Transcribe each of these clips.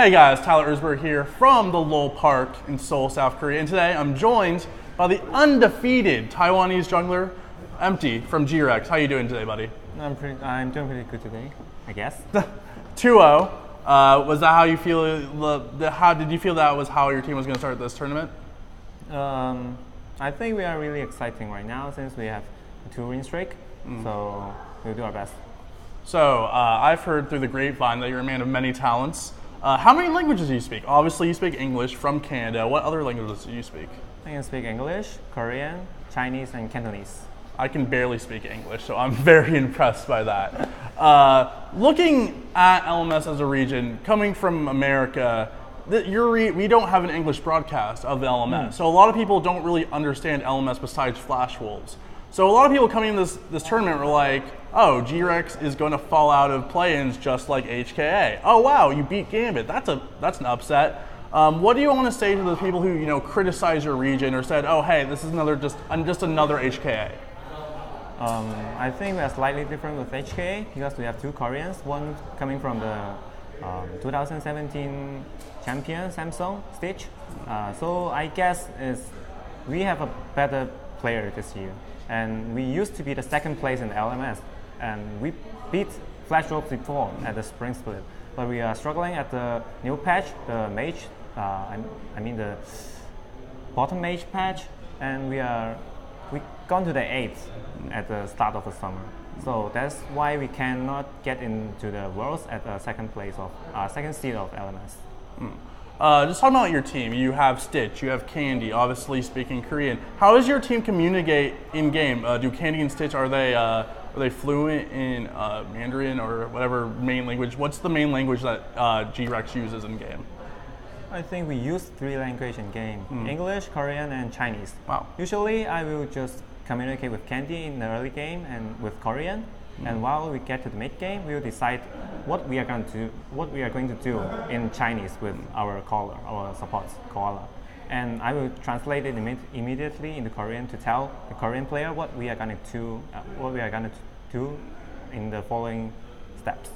Hey guys, Tyler Erzberger here from the Lowell Park in Seoul, South Korea, and today I'm joined by the undefeated Taiwanese jungler, Empt2y from G-Rex. How you doing today, buddy? I'm doing pretty good today, I guess. 2-0. Was that how you feel? How did you feel that was how your team was going to start this tournament? I think we are really exciting right now since we have a 2-win streak. So we'll do our best. So I've heard through the grapevine that you're a man of many talents. How many languages do you speak? Obviously, you speak English from Canada. What other languages do you speak? I can speak English, Korean, Chinese, and Cantonese. I can barely speak English, so I'm very impressed by that. Looking at LMS as a region, coming from America, we don't have an English broadcast of the LMS. So a lot of people don't really understand LMS besides Flash Wolves. So a lot of people coming in this tournament were like, oh, G-Rex is going to fall out of play-ins just like HKA. Oh wow, you beat Gambit. That's an upset. What do you want to say to the people who criticize your region or said, oh hey, this is just another HKA? I think we are slightly different with HKA because we have two Koreans, one coming from the 2017 champion Samsung stage. So I guess we have a better player this year. And we used to be the second place in the LMS. And we beat Flash Wolves before at the spring split. But we are struggling at the new patch, the mage, I mean the bottom mage patch. And we gone to the 8th at the start of the summer. So that's why we cannot get into the Worlds at the second seed of LMS. Just talking about your team, you have Stitch, you have Candy, obviously speaking Korean. How does your team communicate in game? Do Candy and Stitch, are they fluent in Mandarin or whatever main language? What's the main language that G-Rex uses in game? I think we use 3 languages in game: English, Korean, and Chinese. Wow. Usually, I will just communicate with Candy in the early game and with Korean. And while we get to the mid game, we will decide what we are going to do in Chinese with our caller, our support Koala. And I will translate it immediately into Korean to tell the Korean player what we are going to do in the following steps.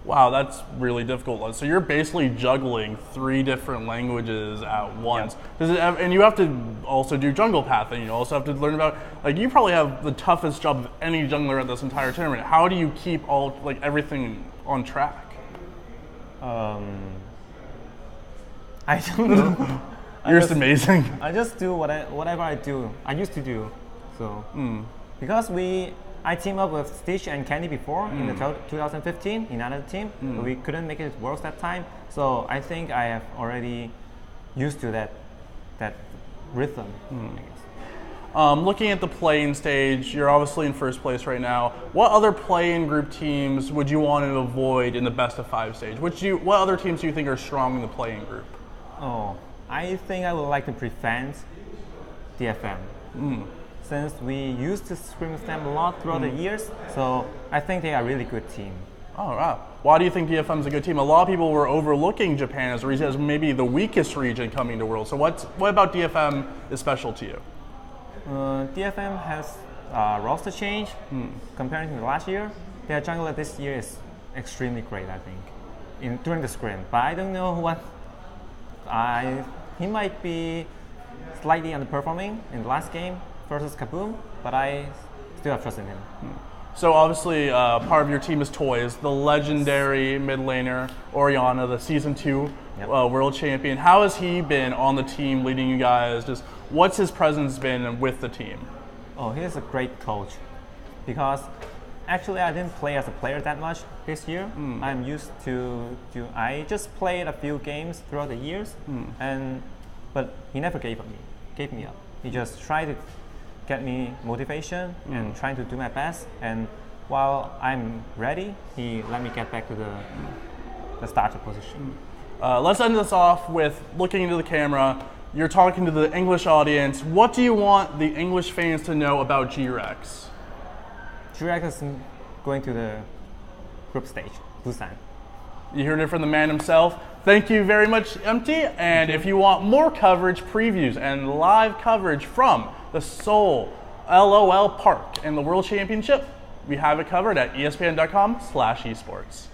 Wow, that's really difficult. So you're basically juggling 3 different languages at once. Yep. And you have to also do jungle pathing. You also have to learn about, you probably have the toughest job of any jungler at this entire tournament. How do you keep everything on track? I don't know. You're just amazing. I just do whatever I used to do. So because I teamed up with Stitch and Candy before in the 2015 in another team, but we couldn't make it worse that time. So I think I have already used to that rhythm. I guess. Looking at the play-in stage, you're obviously in first place right now. What other play-in group teams would you want to avoid in the best of 5 stage? What other teams do you think are strong in the play-in group? Oh, I think I would like to prevent DFM. Since we used to scrim with them a lot throughout the years, so I think they are a really good team. Oh, wow. Why do you think DFM is a good team? A lot of people were overlooking Japan as a region as maybe the weakest region coming to Worlds. So what about DFM is special to you? DFM has roster change comparing to last year. Their jungler this year is extremely great, I think, during the scrim. But I don't know what. He might be slightly underperforming in the last game versus Kaboom, but I still have trust in him. So obviously part of your team is Toys, the legendary mid laner, Oriana, the Season 2 world champion. How has he been on the team leading you guys? Just what's his presence been with the team? Oh, he's a great coach because actually I didn't play as a player that much this year. I'm used I just played a few games throughout the years, but he never gave me up. He just tried to get me motivation and trying to do my best. And while I'm ready, he let me get back to the starter position. Let's end this off with looking into the camera. You're talking to the English audience. What do you want the English fans to know about G-Rex? G-Rex is going to the group stage, Busan. You heard it from the man himself. Thank you very much, Empt2y. And if you want more coverage, previews, and live coverage from the Seoul LOL Park and the World Championship, we have it covered at ESPN.com/esports.